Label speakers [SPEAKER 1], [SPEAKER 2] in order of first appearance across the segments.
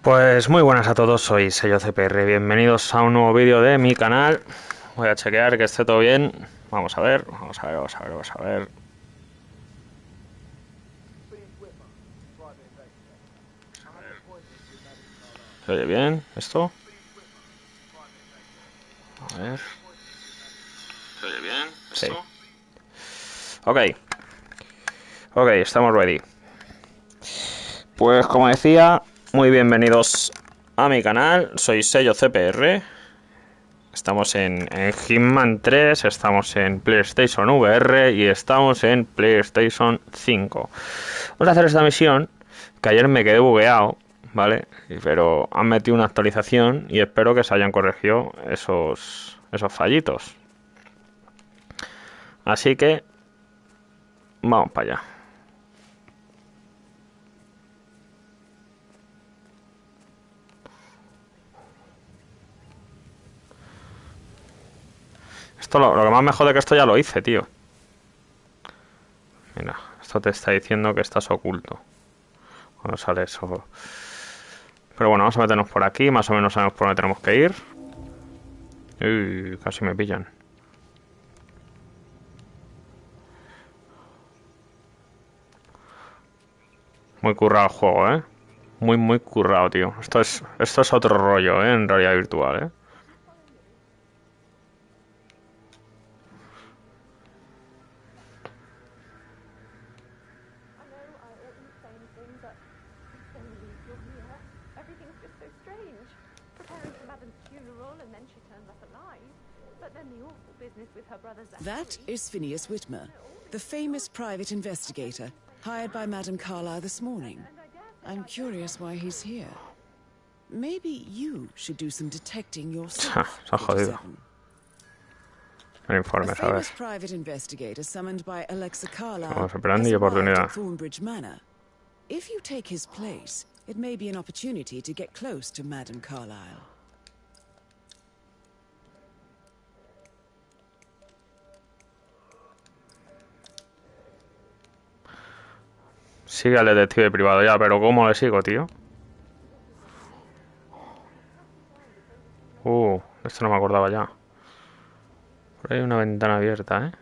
[SPEAKER 1] Pues muy buenas a todos, soy Sello CPR, bienvenidos a un nuevo vídeo de mi canal. Voy a chequear que esté todo bien. Vamos a ver, vamos a ver, vamos a ver, vamos a ver. ¿Se oye bien esto? A ver. ¿Se oye bien esto? Sí. Ok, estamos ready. Pues como decía, muy bienvenidos a mi canal, soy Sello CPR. Estamos en Hitman 3, estamos en PlayStation VR y estamos en PlayStation 5. Vamos a hacer esta misión, que ayer me quedé bugueado, ¿vale? Pero han metido una actualización y espero que se hayan corregido esos fallitos. Así que vamos para allá. Esto lo que más me jode que esto ya lo hice, tío. Mira, esto te está diciendo que estás oculto. Cuando sale eso. Pero bueno, vamos a meternos por aquí, más o menos sabemos por dónde tenemos que ir. Uy, casi me pillan. Muy currado el juego, ¿eh? Muy currado, tío. Esto es otro rollo, ¿eh? En realidad virtual, ¿eh?
[SPEAKER 2] That is Phineas Whitmer, the famous private investigator hired by Madame Carlyle this morning. I'm curious why he's here. Maybe you should do some detecting yourself,
[SPEAKER 1] Se ha jodido.
[SPEAKER 2] 47.
[SPEAKER 1] El
[SPEAKER 2] A
[SPEAKER 1] informe, a ver.
[SPEAKER 2] famous private investigator summoned by Alexa Carlyle
[SPEAKER 1] Vamos esperando
[SPEAKER 2] has
[SPEAKER 1] y
[SPEAKER 2] arrived
[SPEAKER 1] oportunidad.
[SPEAKER 2] at Thornbridge Manor. If you take his place, it may be an opportunity to get close to Madame Carlyle.
[SPEAKER 1] Sigue al detective privado ya, pero ¿cómo le sigo, tío? Esto no me acordaba ya. Por ahí hay una ventana abierta, ¿eh?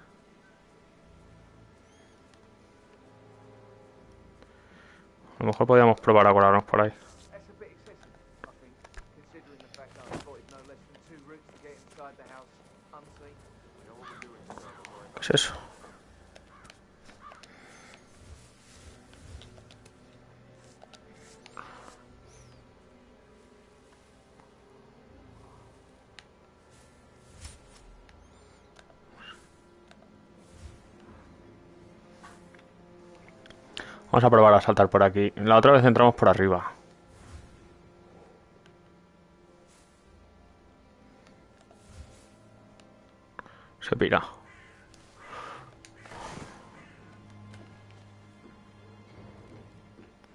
[SPEAKER 1] A lo mejor podríamos probar a colarnos por ahí. ¿Qué es eso? Vamos a probar a saltar por aquí. La otra vez entramos por arriba. Se pira.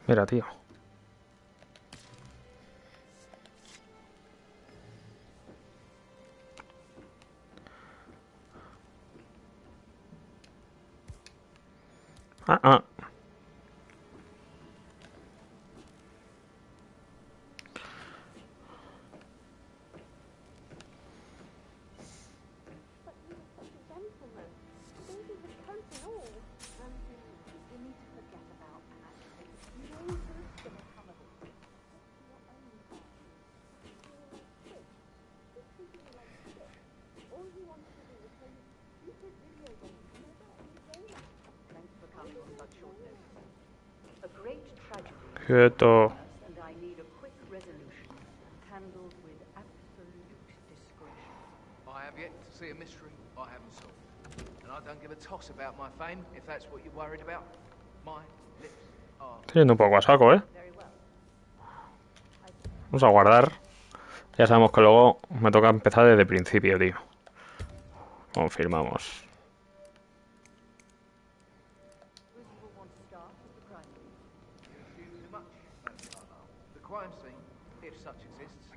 [SPEAKER 1] Mira, tío. Ah. Quieto. Estoy yendo un poco a saco, ¿eh? Vamos a guardar. Ya sabemos que luego me toca empezar desde el principio, tío. Confirmamos.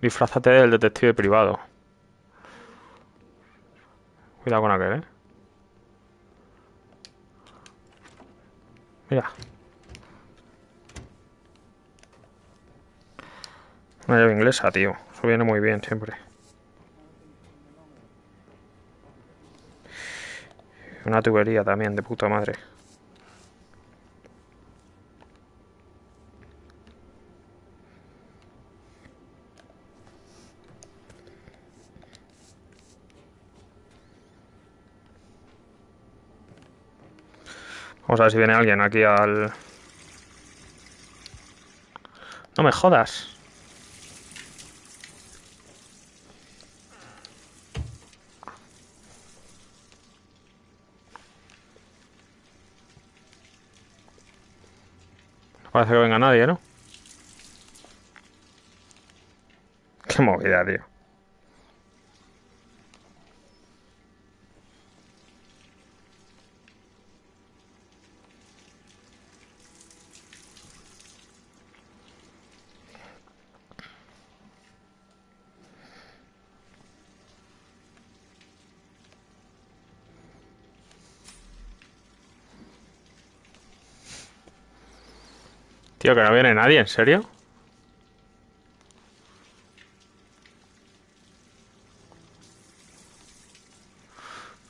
[SPEAKER 1] Disfrázate del detective privado. Cuidado con aquel, ¿eh? Mira. Una llave inglesa, tío. Eso viene muy bien siempre. Una tubería también, de puta madre. Vamos a ver si viene alguien aquí al... No me jodas. No parece que venga nadie, ¿no? Qué movida, tío. Tío, que no viene nadie, ¿en serio?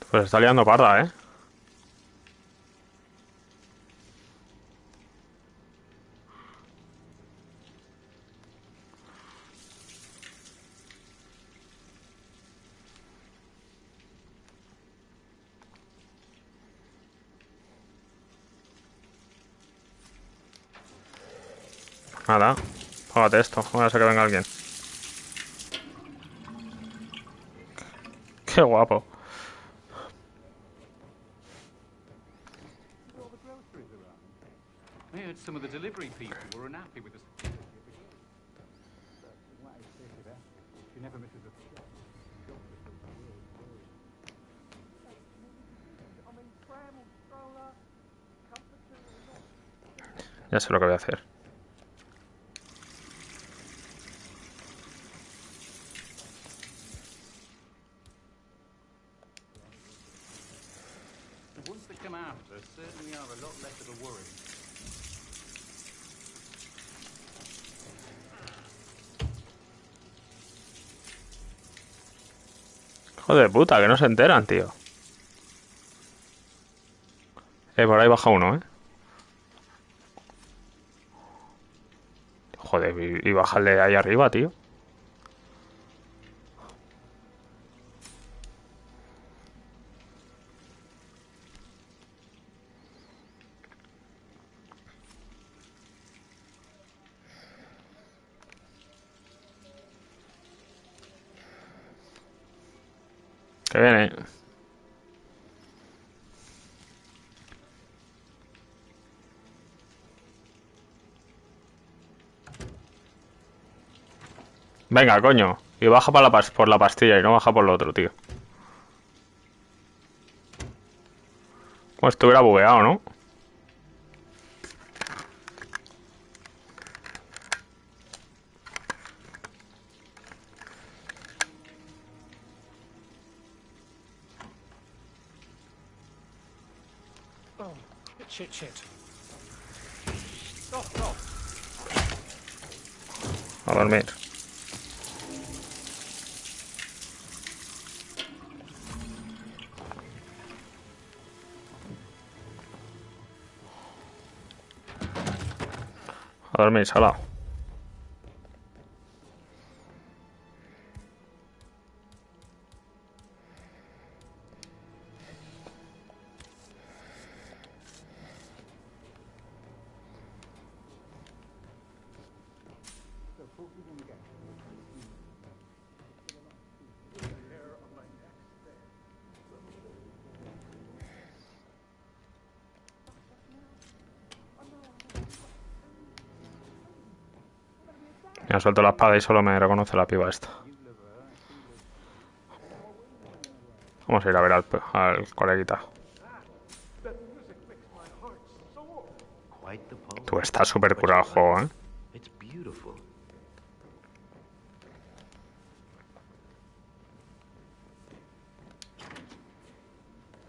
[SPEAKER 1] Pues está liando parda, ¿eh? Nada. Póngate esto. Vamos a ver que venga alguien. Qué guapo.
[SPEAKER 3] I heard some of the delivery people were unhappy with us. She never misses a step.
[SPEAKER 1] Ya sé lo que voy a hacer.
[SPEAKER 3] The ones that come after us certainly are a lot less of a worry.
[SPEAKER 1] Joder de puta, que no se enteran, tío. Por ahí baja uno, ¿eh? Joder, y bajarle de ahí arriba, tío. Que viene. Venga, coño. Y baja para por la pastilla y no baja por lo otro, tío. Como estuviera bugueado, ¿no?
[SPEAKER 3] Oh, shit. Stop.
[SPEAKER 1] A dormir. A dormir, salado. Me suelto la espada y solo me reconoce la piba esta. Vamos a ir a ver al coleguita. Tú estás súper curado el juego, ¿eh?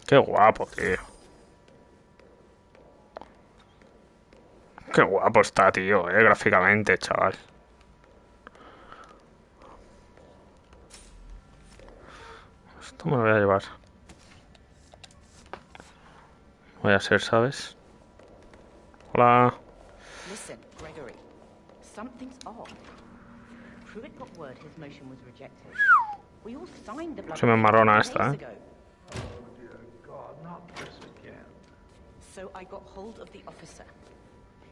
[SPEAKER 1] Qué guapo, tío. Qué guapo está, tío, gráficamente, chaval. Esto me lo voy a llevar. Voy a ser, ¿sabes? Hola.
[SPEAKER 4] Listen, Gregory. Something's off. Pruitt got word his motion was rejected. We all signed the bloody
[SPEAKER 1] Se me enmarrona
[SPEAKER 4] thing
[SPEAKER 1] esta,
[SPEAKER 4] days
[SPEAKER 1] ¿eh?
[SPEAKER 4] ago.
[SPEAKER 3] Oh, dear God, not this again.
[SPEAKER 4] So I got hold of the officer.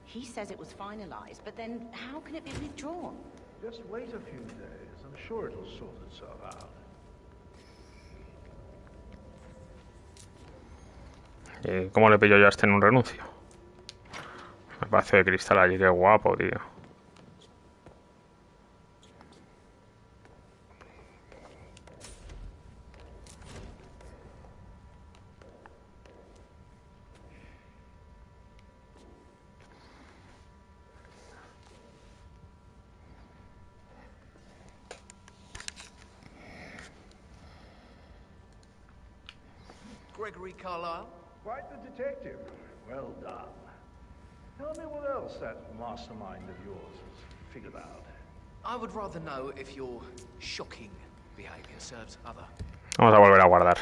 [SPEAKER 4] He says it was finalized, but then how can it be withdrawn?
[SPEAKER 3] Just wait a few days. I'm sure it'll sort itself out.
[SPEAKER 1] ¿Y cómo le pillo yo a este en un renuncio? Me parece de cristal allí, qué guapo, tío.
[SPEAKER 5] Gregory Carlyle?
[SPEAKER 3] Quite the detective. Well done. Tell me what else that mastermind of yours has figured out.
[SPEAKER 5] I would rather know if your shocking behavior serves other.
[SPEAKER 1] Vamos a volver a guardar.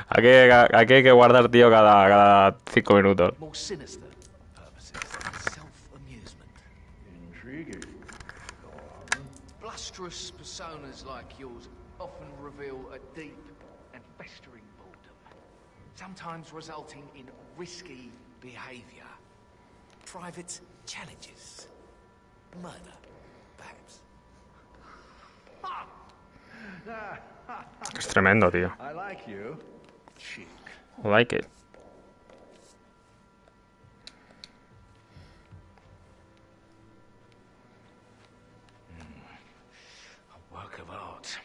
[SPEAKER 1] Aquí hay que guardar, tío, cada 5 minutos.
[SPEAKER 5] More sinister purposes than self-amusement.
[SPEAKER 3] Intriguing. Go on.
[SPEAKER 5] Blusterous personas like yours often reveal a deep and festering boredom, sometimes resulting in risky behavior. Private challenges. Murder, perhaps.
[SPEAKER 1] Es tremendo, tío.
[SPEAKER 3] I like you. Chic.
[SPEAKER 1] I like it.
[SPEAKER 5] A work of art.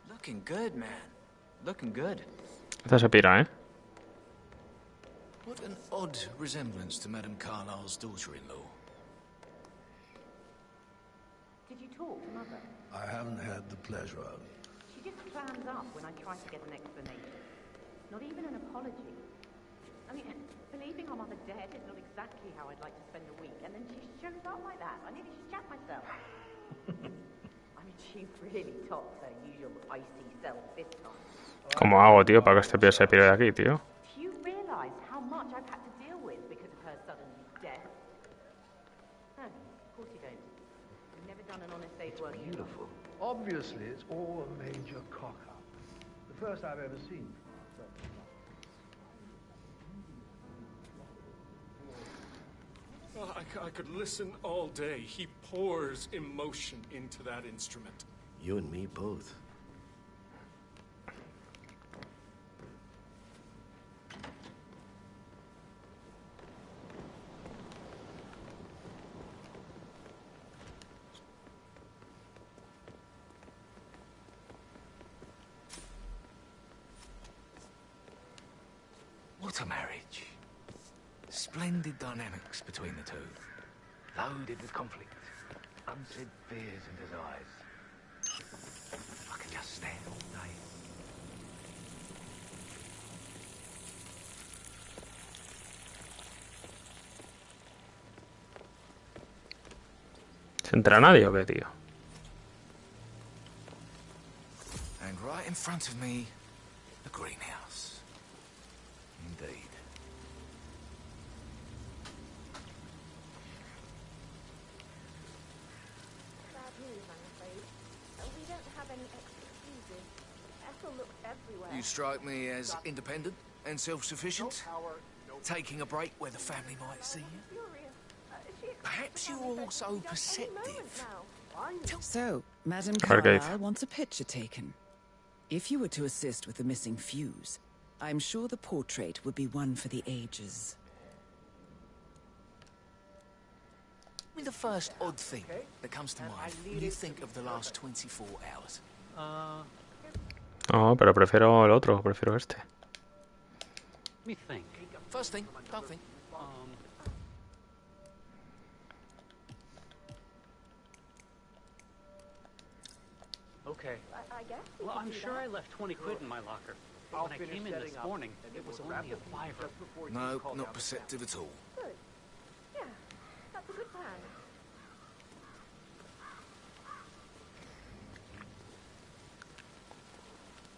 [SPEAKER 6] Looking good, man. Looking good.
[SPEAKER 1] Esta se pira, ¿eh?
[SPEAKER 5] What an odd resemblance to Madame Carlyle's daughter-in-law.
[SPEAKER 4] Did you talk to Mother?
[SPEAKER 3] I haven't had the pleasure of.
[SPEAKER 4] She just clams up when I try to get an explanation. Not even an apology. I mean, believing our mother dead is not exactly how I'd like to spend the week, and then she shows up like that. I nearly shat myself. I mean, she really topped her usual icy self this time.
[SPEAKER 1] ¿Cómo hago, tío, para que este pie se pire de aquí, tío?
[SPEAKER 4] Do you realize how much I've had to deal with because of her sudden death? No, of course you don't. You've never done an honest day's work.
[SPEAKER 3] Beautiful. Obviously, it's all a major cock-up. The first I've ever seen.
[SPEAKER 7] Well, I could listen all day. He pours emotion into that instrument.
[SPEAKER 8] You and me both.
[SPEAKER 5] What a marriage. Splendid dynamics between the two. Loaded with conflict. Unsaid fears and desires. I could just stand all day.
[SPEAKER 1] ¿Se entra nadie o qué, tío?
[SPEAKER 5] And right in front of me, the greenhouse. Indeed.
[SPEAKER 9] Bad news, I'm afraid. We don't have any excuses. Ethel looks everywhere.
[SPEAKER 5] You strike me as independent and self-sufficient. Taking a break where the family might see you.
[SPEAKER 9] Furious. She expects
[SPEAKER 5] Perhaps
[SPEAKER 9] the
[SPEAKER 5] you're
[SPEAKER 9] family
[SPEAKER 5] also
[SPEAKER 9] any moment
[SPEAKER 5] perceptive.
[SPEAKER 9] now.
[SPEAKER 2] So, Madame
[SPEAKER 1] Hargate.
[SPEAKER 2] Carlyle wants a picture taken. If you were to assist with the missing fuse, I'm sure the portrait would be one for the ages.
[SPEAKER 5] Tell me the first odd thing that comes to mind when you think of the last 24 hours.
[SPEAKER 1] No, pero prefiero el otro, prefiero este.
[SPEAKER 10] Let me think.
[SPEAKER 5] First thing, don't think.
[SPEAKER 10] Okay.
[SPEAKER 9] I guess we
[SPEAKER 10] Well,
[SPEAKER 9] could
[SPEAKER 10] I'm
[SPEAKER 9] do
[SPEAKER 10] sure
[SPEAKER 9] that.
[SPEAKER 10] I left 20 quid in my locker. But when I came in this morning, it was only a fiver.
[SPEAKER 5] No, not perceptive at all.
[SPEAKER 9] Good. Yeah, that's a good plan.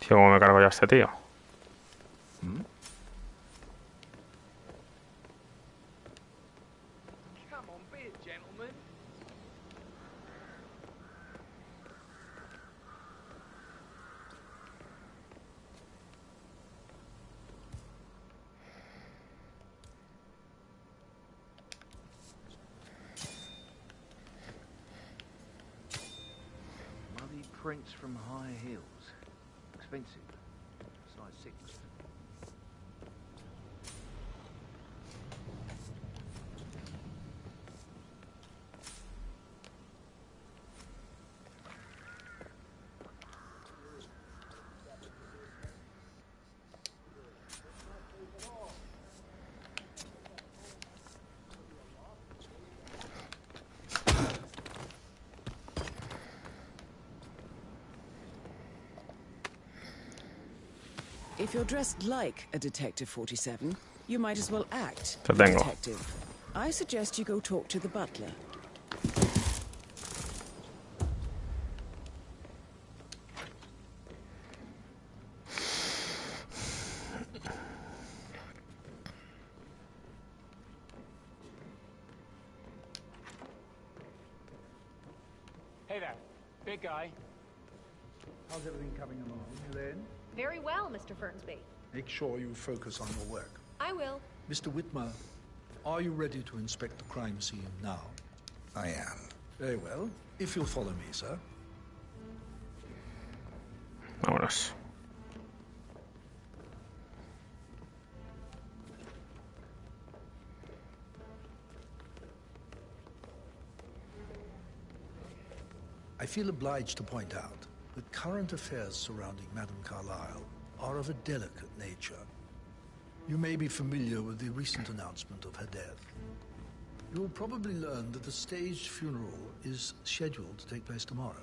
[SPEAKER 1] Tío, ¿cómo me cargo ya a este tío?
[SPEAKER 5] Come on, be a gentleman.
[SPEAKER 3] Muddy prints from high heels. Expensive. Size 6.
[SPEAKER 2] If you're dressed like a Detective 47, you might as well act
[SPEAKER 1] Te
[SPEAKER 2] the
[SPEAKER 1] tengo.
[SPEAKER 2] detective. I suggest you go talk to the butler.
[SPEAKER 10] Hey there, big guy.
[SPEAKER 3] How's everything coming along? You in?
[SPEAKER 9] Very well, Mr. Fernsby.
[SPEAKER 8] Make sure you focus on your work.
[SPEAKER 9] I will.
[SPEAKER 8] Mr. Whitmer, are you ready to inspect the crime scene now?
[SPEAKER 11] I am.
[SPEAKER 8] Very well. If you'll follow me, sir.
[SPEAKER 1] Vámonos.
[SPEAKER 8] I feel obliged to point out that current affairs surrounding Madame Carlyle are of a delicate nature. You may be familiar with the recent announcement of her death. You will probably learn that the staged funeral is scheduled to take place tomorrow.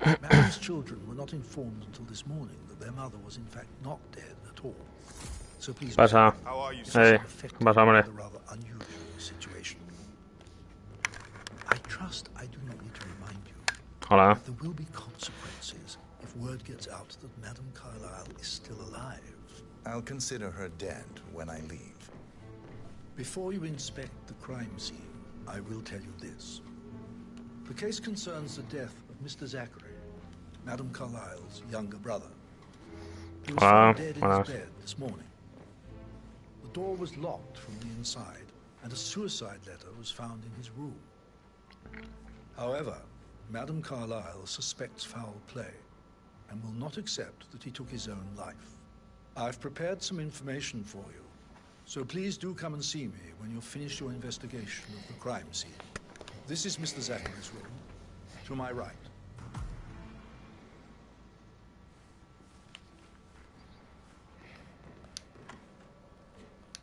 [SPEAKER 8] Madame's children were not informed until this morning that their mother was in fact not dead at all. So please,
[SPEAKER 1] Pasa.
[SPEAKER 8] Hey,
[SPEAKER 1] pasa, hombre.
[SPEAKER 8] a rather unusual situation. I trust I do not need to remind you
[SPEAKER 1] Hola.
[SPEAKER 8] that there will be consequences if word gets out that Madame Carlyle is still alive.
[SPEAKER 11] I'll consider her dead when I leave.
[SPEAKER 8] Before you inspect the crime scene, I will tell you this. The case concerns the death of Mr. Zachary, Madame Carlyle's younger brother. He was found dead in his bed this morning. The door was locked from the inside, and a suicide letter was found in his room. However, Madame Carlyle suspects foul play and will not accept that he took his own life. I've prepared some information for you, so please do come and see me when you've finished your investigation of the crime scene. This is Mr. Zachary's room, to my right.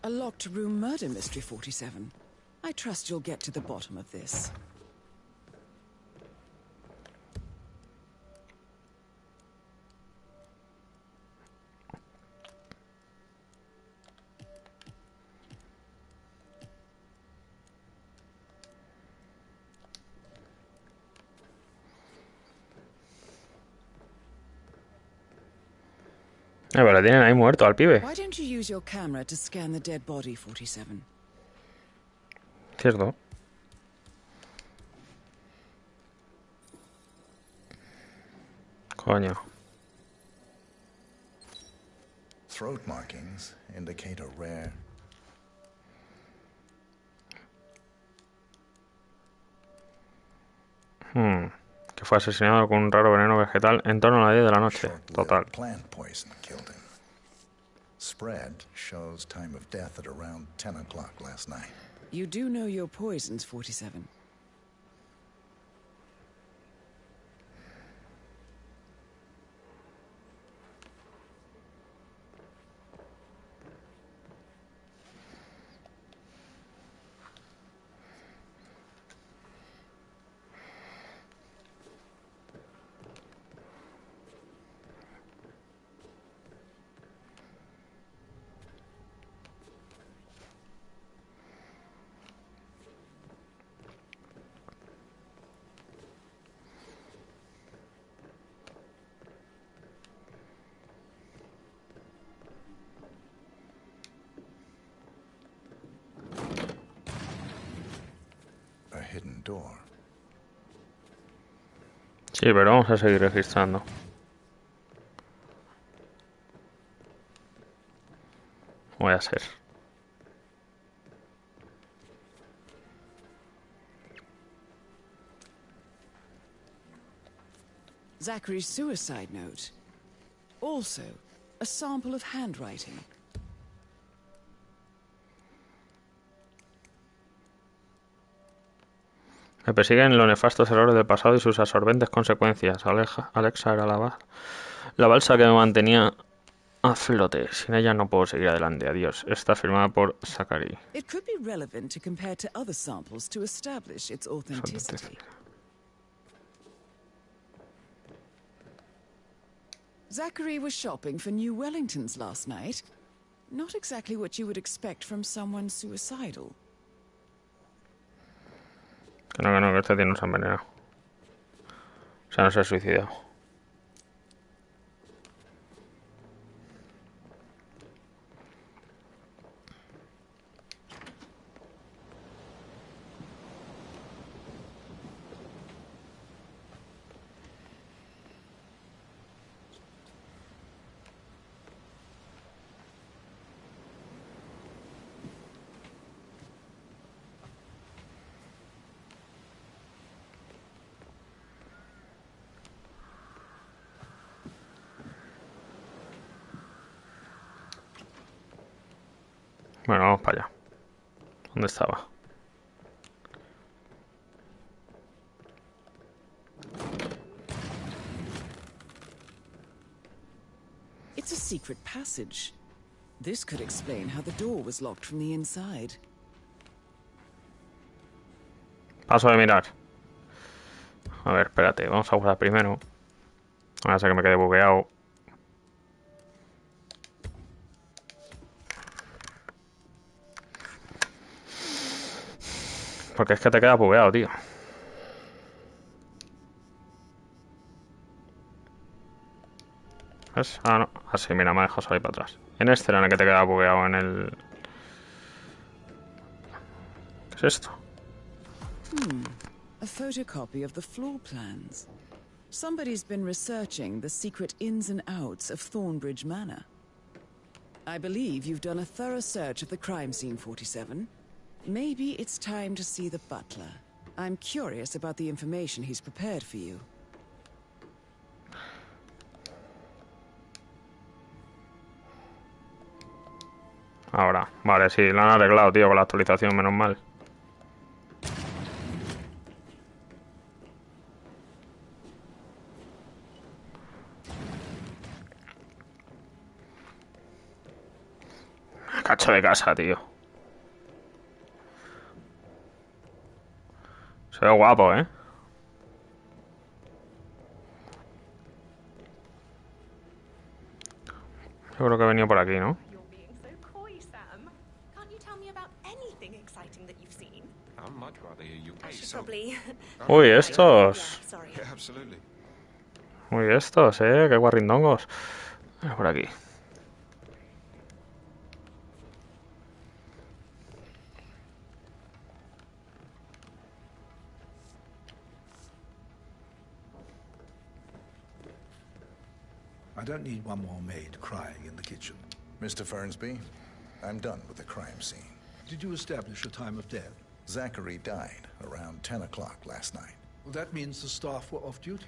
[SPEAKER 2] A locked room murder mystery, 47. I trust you'll get to the bottom of this.
[SPEAKER 1] Pero tienen ahí muerto al pibe.
[SPEAKER 2] Why don't you use your camera to scan the dead body, 47?
[SPEAKER 1] Cierto. Coño.
[SPEAKER 11] Throat markings indicate a rare...
[SPEAKER 1] Que fue asesinado con un raro veneno vegetal en torno a las 10 de la noche. Total.
[SPEAKER 11] Plant poison killed him. Spread shows time of death at around 10 o'clock last night.
[SPEAKER 2] You do know your poisons, 47.
[SPEAKER 11] door.
[SPEAKER 1] Sí, pero vamos a seguir registrando. Voy a ser.
[SPEAKER 2] Zachary's suicide note. Also, a sample of handwriting.
[SPEAKER 1] Me persiguen los nefastos errores del pasado y sus absorbentes consecuencias. Alexa era la balsa que me mantenía a flote. Sin ella no puedo seguir adelante. Adiós. Está firmada por Zachary.
[SPEAKER 2] It could be relevant to compare to other samples to establish its authenticity. Zachary was shopping for new Wellingtons last night. Not exactly what you would expect from someone suicidal.
[SPEAKER 1] Que no, que este tío no se ha envenenado. O sea, no se ha suicidado. Bueno, vamos para allá. ¿Dónde estaba?
[SPEAKER 2] It's a secret passage. This could explain how the door was locked from the inside.
[SPEAKER 1] Paso de mirar. A ver, espérate. Vamos a jugar primero. Ahora sé que me quedé bugueado. Porque es que te quedas bugueado, tío. ¿Ves? Ah, no. Así, mira, me ha dejado salir para atrás. En este era en el que te quedas bugueado en el... ¿Qué es esto?
[SPEAKER 2] A photocopy of the floor plans. Somebody's been researching the secret ins and outs of Thornbridge Manor. I believe you've done a thorough search of the crime scene, 47. Maybe it's time to see the butler. I'm curious about the information he's prepared for you.
[SPEAKER 1] Ahora. Vale, sí, lo han arreglado, tío, con la actualización, menos mal. Cacho de casa, tío. Se ve guapo, ¿eh? Yo creo que he venido por aquí, ¿no?
[SPEAKER 9] You're being so coy, Sam. Can't you tell me about anything exciting that you've seen?
[SPEAKER 12] I'd much rather hear you.
[SPEAKER 9] I should probably...
[SPEAKER 1] Uy, estos.
[SPEAKER 9] Yeah, sorry.
[SPEAKER 12] Yeah, absolutely.
[SPEAKER 1] Uy, estos, qué guarrindongos. Por aquí.
[SPEAKER 8] I don't need one more maid crying in the kitchen.
[SPEAKER 11] Mr. Fernsby, I'm done with the crime scene.
[SPEAKER 8] Did you establish a time of death?
[SPEAKER 11] Zachary died around 10 o'clock last night.
[SPEAKER 8] Well, that means the staff were off duty.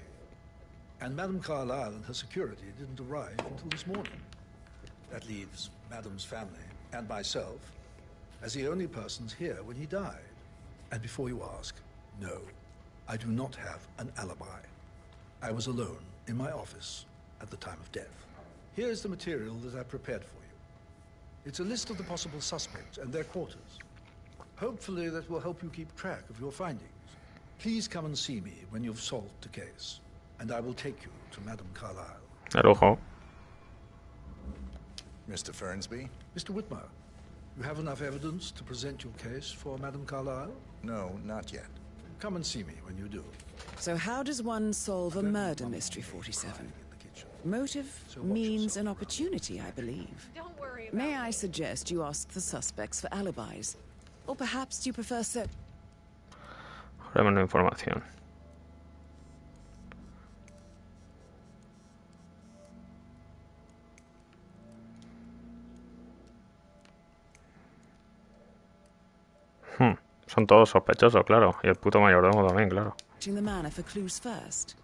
[SPEAKER 8] And Madame Carlyle and her security didn't arrive until this morning. That leaves Madame's family and myself as the only persons here when he died. And before you ask, no, I do not have an alibi. I was alone in my office at the time of death. Here's the material that I prepared for you. It's a list of the possible suspects and their quarters. Hopefully that will help you keep track of your findings. Please come and see me when you've solved the case, and I will take you to Madame Carlyle.
[SPEAKER 1] Hello.
[SPEAKER 11] Mr. Fernsby?
[SPEAKER 8] Mr. Whitmer, you have enough evidence to present your case for Madame Carlyle?
[SPEAKER 11] No, not yet.
[SPEAKER 8] Come and see me when you do.
[SPEAKER 2] So how does one solve a murder mystery, 47? Motive, means, and opportunity, I believe.
[SPEAKER 9] Don't worry about
[SPEAKER 2] May I suggest you ask the suspects for alibis? Or perhaps you prefer
[SPEAKER 1] Dame información. Son todos sospechosos, claro. Y el puto mayordomo también, claro.
[SPEAKER 2] The manor for clues first.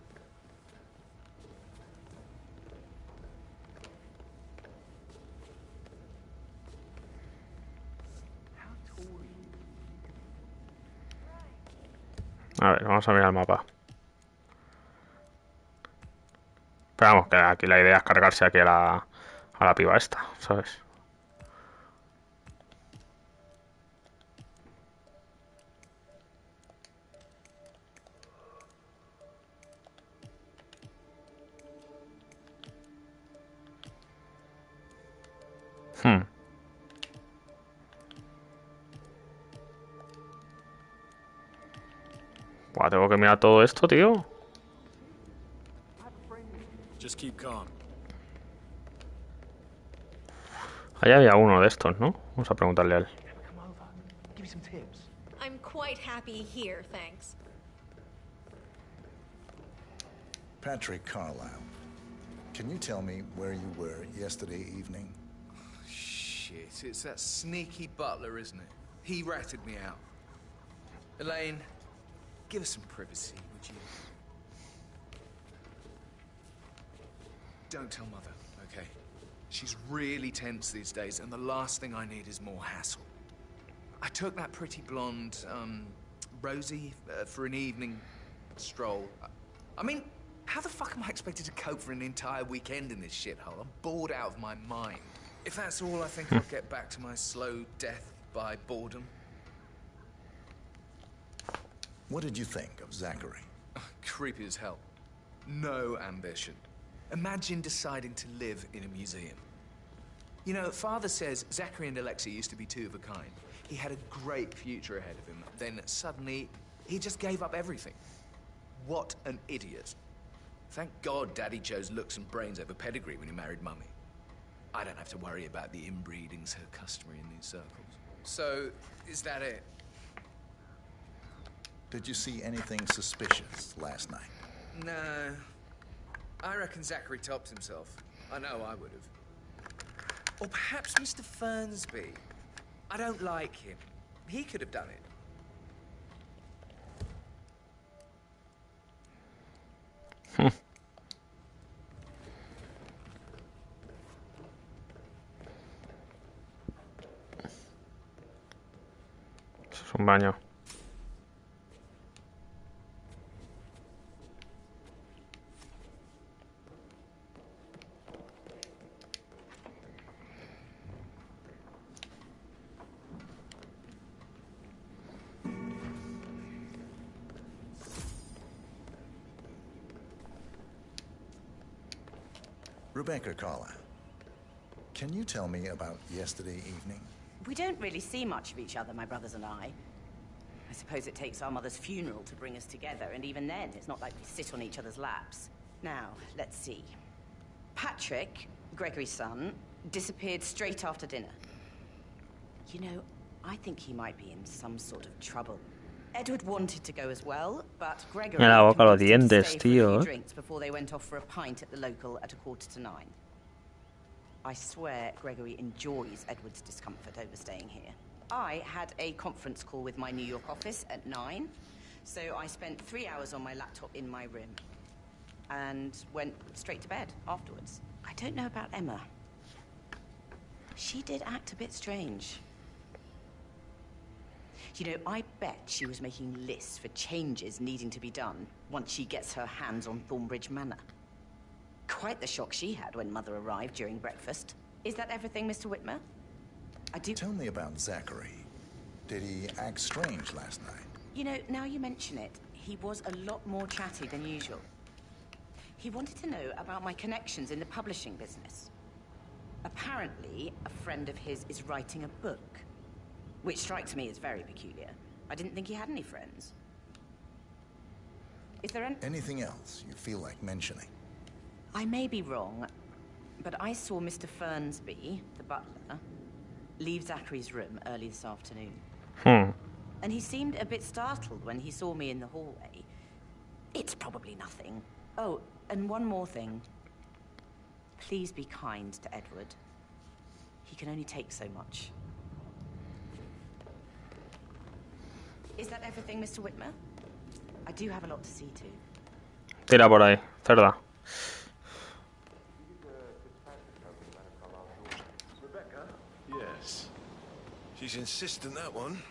[SPEAKER 1] A ver, vamos a mirar el mapa. Pero vamos, que aquí la idea es cargarse aquí a la piba esta, ¿sabes? Buah, tengo que mirar todo esto, tío.
[SPEAKER 7] Just keep calm.
[SPEAKER 1] Ahí había uno de estos, ¿no? Vamos a preguntarle a él.
[SPEAKER 5] Come over. Give you some tips.
[SPEAKER 9] I'm quite happy here, thanks.
[SPEAKER 11] Patrick Carlisle, can you tell me where you were yesterday evening?
[SPEAKER 5] Shit, it's that sneaky butler, isn't it? He ratted me out. Elaine, give us some privacy, would you? Don't tell Mother, okay? She's really tense these days, and the last thing I need is more hassle. I took that pretty blonde, Rosie, for an evening stroll. I mean, how the fuck am I expected to cope for an entire weekend in this shithole? I'm bored out of my mind. If that's all, I think I'll get back to my slow death by boredom.
[SPEAKER 11] What did you think of Zachary?
[SPEAKER 5] Creepy as hell. No ambition. Imagine deciding to live in a museum. You know, Father says Zachary and Alexei used to be two of a kind. He had a great future ahead of him. Then suddenly, he just gave up everything. What an idiot. Thank God Daddy chose looks and brains over pedigree when he married Mummy. I don't have to worry about the inbreeding so customary in these circles. So, is that it?
[SPEAKER 11] Did you see anything suspicious last night?
[SPEAKER 5] No. I reckon Zachary tops himself. I know I would have. Or perhaps Mr. Fernsby. I don't like him. He could have done it.
[SPEAKER 1] Eso es un baño.
[SPEAKER 11] Rebecca Carlisle, can you tell me about yesterday evening?
[SPEAKER 12] We don't really see much of each other, my brothers and I. I suppose it takes our mother's funeral to bring us together, and even then, it's not like we sit on each other's laps. Now, let's see. Patrick, Gregory's son, disappeared straight after dinner. You know, I think he might be in some sort of trouble. Edward wanted to go as well, but Gregory
[SPEAKER 1] Mira la boca, los
[SPEAKER 12] convinced him to
[SPEAKER 1] dientes,
[SPEAKER 12] stay for a few
[SPEAKER 1] tío.
[SPEAKER 12] drinks before they went off for a pint at the local at 9:15. I swear Gregory enjoys Edward's discomfort over staying here. I had a conference call with my New York office at 9, so I spent 3 hours on my laptop in my room and went straight to bed afterwards. I don't know about Emma. She did act a bit strange. You know, I bet she was making lists for changes needing to be done once she gets her hands on Thornbridge Manor. Quite the shock she had when Mother arrived during breakfast. Is that everything, Mr. Whitmer? I do...
[SPEAKER 11] Tell me about Zachary. Did he act strange last night?
[SPEAKER 12] You know, now you mention it, he was a lot more chatty than usual. He wanted to know about my connections in the publishing business. Apparently, a friend of his is writing a book. Which strikes me as very peculiar. I didn't think he had any friends. Is there
[SPEAKER 11] anything else you feel like mentioning?
[SPEAKER 12] I may be wrong, but I saw Mr. Fernsby, the butler, leave Zachary's room early this afternoon. and he seemed a bit startled when he saw me in the hallway. It's probably nothing. Oh, and one more thing. Please be kind to Edward. He can only take so much. Is that everything, Mr. Whitmer? I do have a lot to see to.
[SPEAKER 1] Tira por ahí, cerda.
[SPEAKER 13] Rebecca? Yes. She's insistent, that one.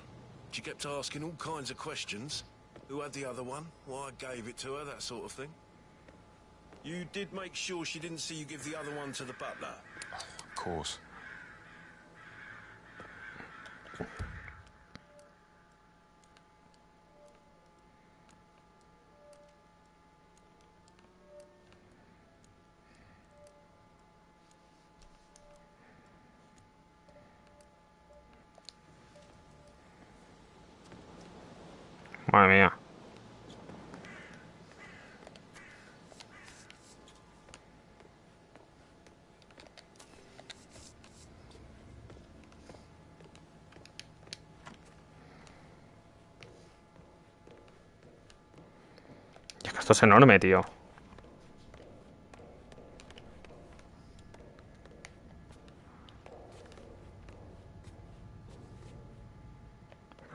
[SPEAKER 13] She kept asking all kinds of questions. Who had the other one? Why I gave it to her, that sort of thing. You did make sure she didn't see you give the other one to the butler?
[SPEAKER 11] Of course.
[SPEAKER 1] Madre mía. Es que esto es enorme, tío.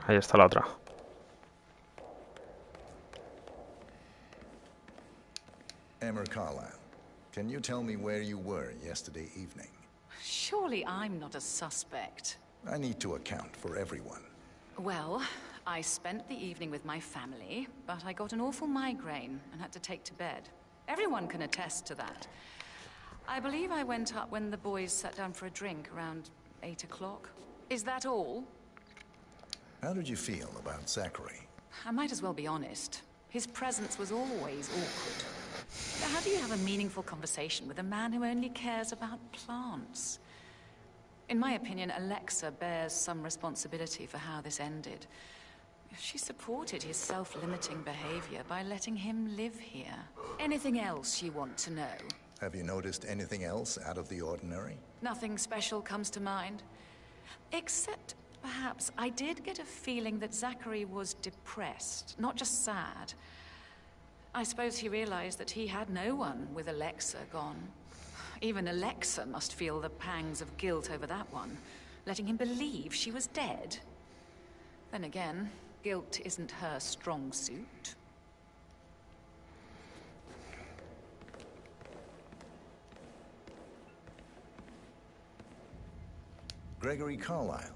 [SPEAKER 1] Ahí está la otra.
[SPEAKER 11] Emma Carlyle, can you tell me where you were yesterday evening?
[SPEAKER 14] Surely I'm not a suspect.
[SPEAKER 11] I need to account for everyone.
[SPEAKER 14] Well, I spent the evening with my family, but I got an awful migraine and had to take to bed. Everyone can attest to that. I believe I went up when the boys sat down for a drink around 8 o'clock. Is that all?
[SPEAKER 11] How did you feel about Zachary?
[SPEAKER 14] I might as well be honest. His presence was always awkward. How do you have a meaningful conversation with a man who only cares about plants? In my opinion, Alexa bears some responsibility for how this ended. She supported his self-limiting behavior by letting him live here. Anything else you want to know?
[SPEAKER 11] Have you noticed anything else out of the ordinary?
[SPEAKER 14] Nothing special comes to mind. Except, perhaps, I did get a feeling that Zachary was depressed, not just sad. I suppose he realized that he had no one with Alexa gone. Even Alexa must feel the pangs of guilt over that one, letting him believe she was dead. Then again, guilt isn't her strong suit.
[SPEAKER 11] Gregory Carlyle,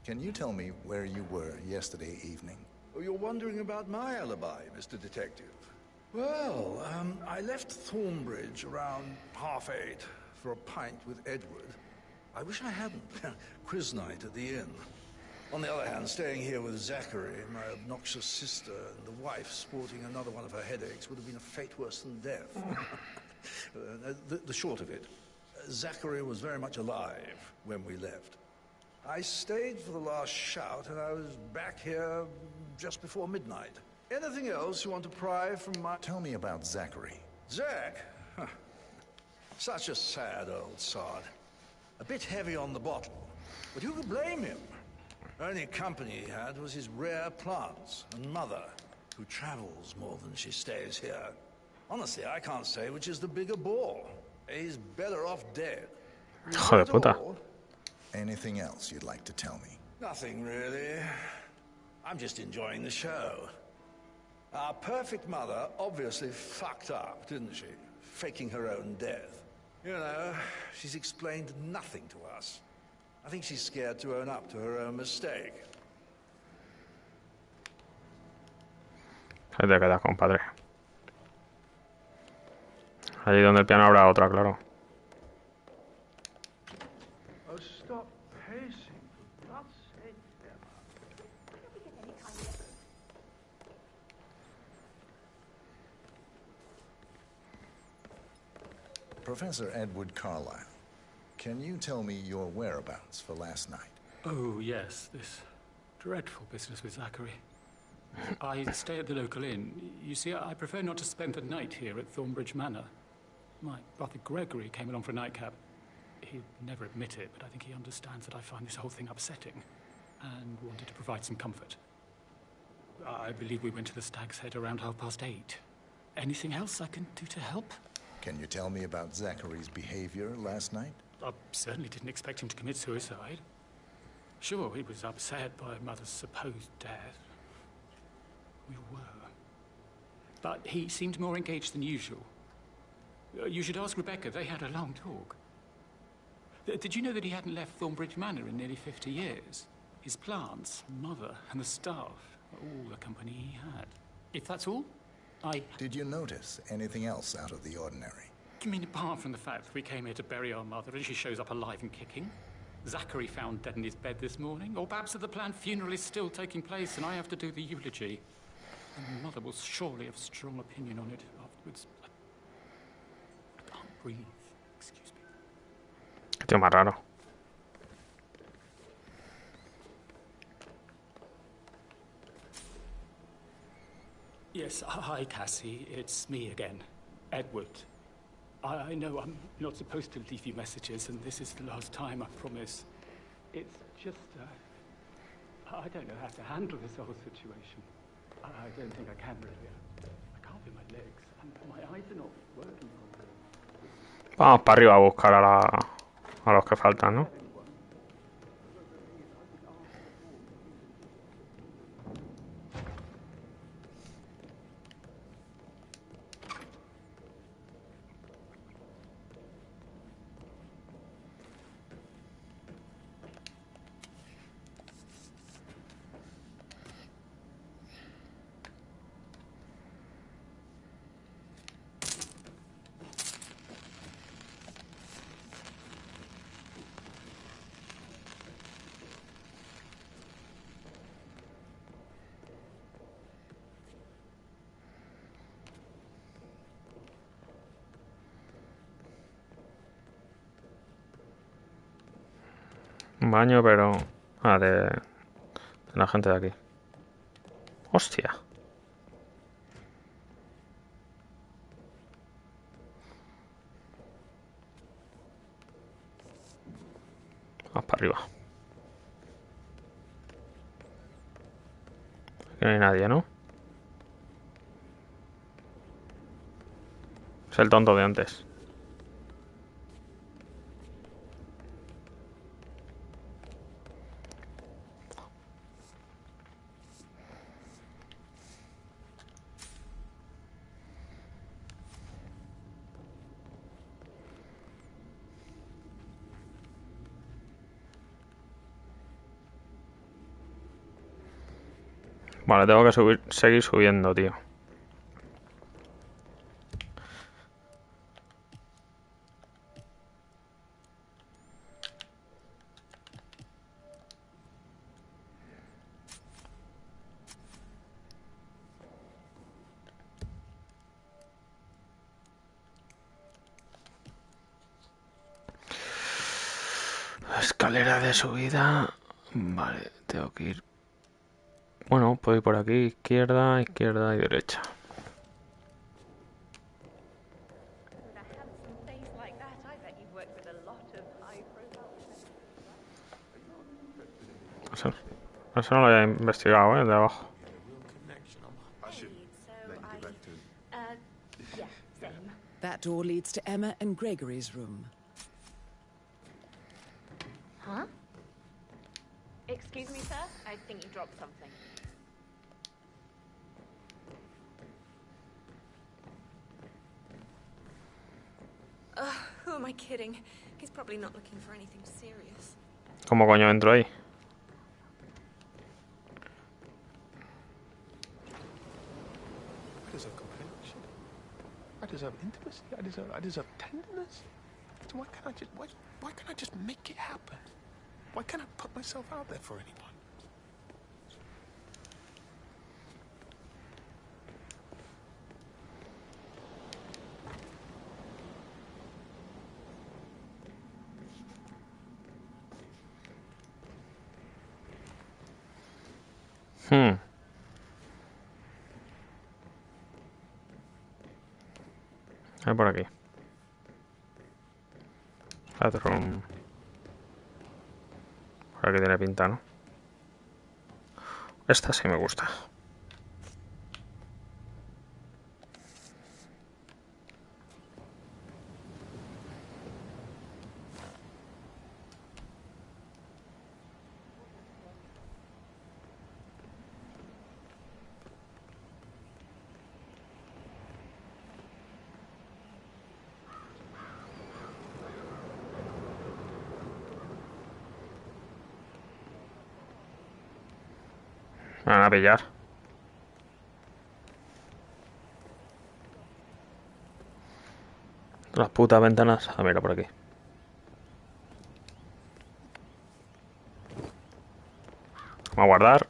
[SPEAKER 11] can you tell me where you were yesterday evening?
[SPEAKER 8] Oh, you're wondering about my alibi, Mr. Detective. Well, I left Thornbridge around 8:30 for a pint with Edward. I wish I hadn't. Quiz night at the inn. On the other hand, staying here with Zachary, my obnoxious sister, and the wife sporting another one of her headaches would have been a fate worse than death. The short of it, Zachary was very much alive when we left. I stayed for the last shout, and I was back here just before midnight. Anything else you want to pry from my...
[SPEAKER 11] Tell me about Zachary.
[SPEAKER 8] Zach? Huh. Such a sad old sod. A bit heavy on the bottle. But who could blame him? Only company he had was his rare plants and mother, who travels more than she stays here. Honestly, I can't say which is the bigger bore. He's better off dead.
[SPEAKER 1] Hijo de puta.
[SPEAKER 8] Anything else you'd like to tell me? Nothing, really. I'm just enjoying the show. Our perfect mother obviously fucked up, didn't she? Faking her own death. You know, she's explained nothing to us. I think she's scared to own up to her own mistake.
[SPEAKER 1] Ahí te quedas, compadre. Allí donde el piano habrá otra, claro.
[SPEAKER 3] Oh, stop pacing, for God's sake, Emma.
[SPEAKER 11] Professor Edward Carlyle, can you tell me your whereabouts for last night?
[SPEAKER 10] Oh, yes, this dreadful business with Zachary. I stay at the local inn. You see, I prefer not to spend the night here at Thornbridge Manor. My brother Gregory came along for a nightcap. He'd never admit it, but I think he understands that I find this whole thing upsetting and wanted to provide some comfort. I believe we went to the Stag's Head around 8:30. Anything else I can do to help?
[SPEAKER 11] Can you tell me about Zachary's behavior last night?
[SPEAKER 10] I certainly didn't expect him to commit suicide. Sure, he was upset by Mother's supposed death. We were. But he seemed more engaged than usual. You should ask Rebecca. They had a long talk. Did you know that he hadn't left Thornbridge Manor in nearly 50 years? His plants, Mother, and the staff, all the company he had. If that's all,
[SPEAKER 11] Did you notice anything else out of the ordinary?
[SPEAKER 10] You mean apart from the fact that we came here to bury our mother and she shows up alive and kicking? Zachary found dead in his bed this morning? Or perhaps that the planned funeral is still taking place and I have to do the eulogy? And Mother will surely have a strong opinion on it afterwards. I can't breathe. Excuse me.
[SPEAKER 1] Qué tío más raro.
[SPEAKER 10] Yes, hi, Cassie. It's me again. Edward. I know I'm not supposed to leave you messages, and this is the last time, I promise. It's just, I don't know how to handle this whole situation. I don't think I can really. I can't feel my legs, and my eyes are not working properly.
[SPEAKER 1] Vamos para arriba a buscar a los que faltan, ¿no? Un baño, pero... Ah, de la gente de aquí. ¡Hostia! Vamos para arriba. Aquí no hay nadie, ¿no? Es el tonto de antes. Vale, tengo que seguir subiendo, tío. Escalera de subida. Vale, tengo que ir. Bueno, puedo ir por aquí, izquierda, izquierda y derecha. Eso no lo había investigado, de abajo.
[SPEAKER 2] That door leads to Emma and Gregory's room.
[SPEAKER 4] Huh? Excuse me, sir? I think you dropped something.
[SPEAKER 9] Who am I kidding? He's probably not looking for anything serious.
[SPEAKER 1] ¿Cómo coño entro ahí?
[SPEAKER 13] I deserve companionship. I deserve intimacy. I deserve tenderness. So why can't I just make it happen? Why can't I put myself out there for anyone?
[SPEAKER 1] Por aquí. Bathroom. Por aquí tiene pinta, ¿no? Esta sí me gusta. Me van a pillar. Las putas ventanas. Ah, mira, por aquí. Vamos a guardar.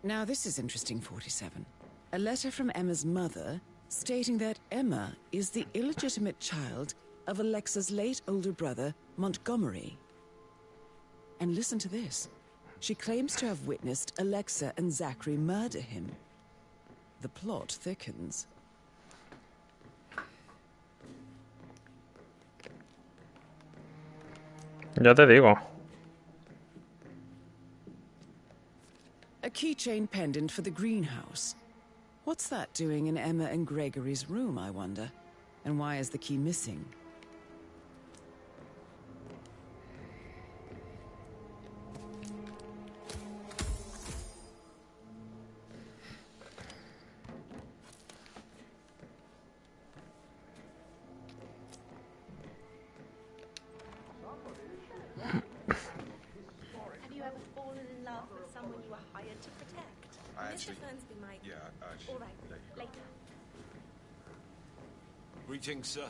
[SPEAKER 2] Now this is interesting, 47. A letter from Emma's mother stating that Emma is the illegitimate child of Alexa's late older brother, Montgomery. And listen to this. She claims to have witnessed Alexa and Zachary murder him. The plot thickens.
[SPEAKER 1] Ya te digo.
[SPEAKER 2] A keychain pendant for the greenhouse. What's that doing in Emma and Gregory's room, I wonder? And why is the key missing?
[SPEAKER 9] Have you ever fallen in love with someone you were hired to protect? Mr. Fernsby might.
[SPEAKER 15] Yeah,
[SPEAKER 9] All right, later.
[SPEAKER 13] Greetings, sir.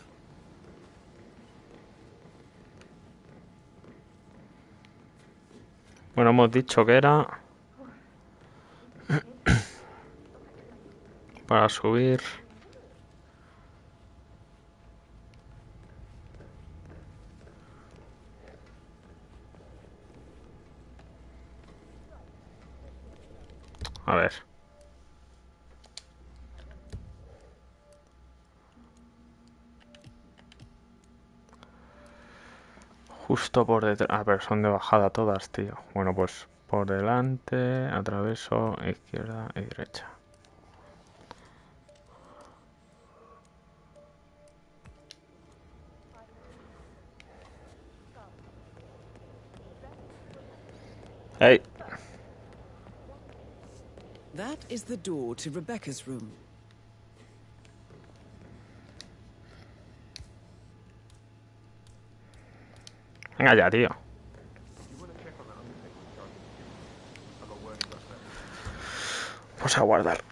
[SPEAKER 1] Bueno, hemos dicho que era para subir. A ver. Justo por detrás. Ah, pero son de bajada todas, tío. Bueno, pues por delante, atraveso, izquierda y derecha. ¡Hey!
[SPEAKER 2] That is the door to Rebecca's room.
[SPEAKER 1] Venga ya, tío. Vamos a guardar.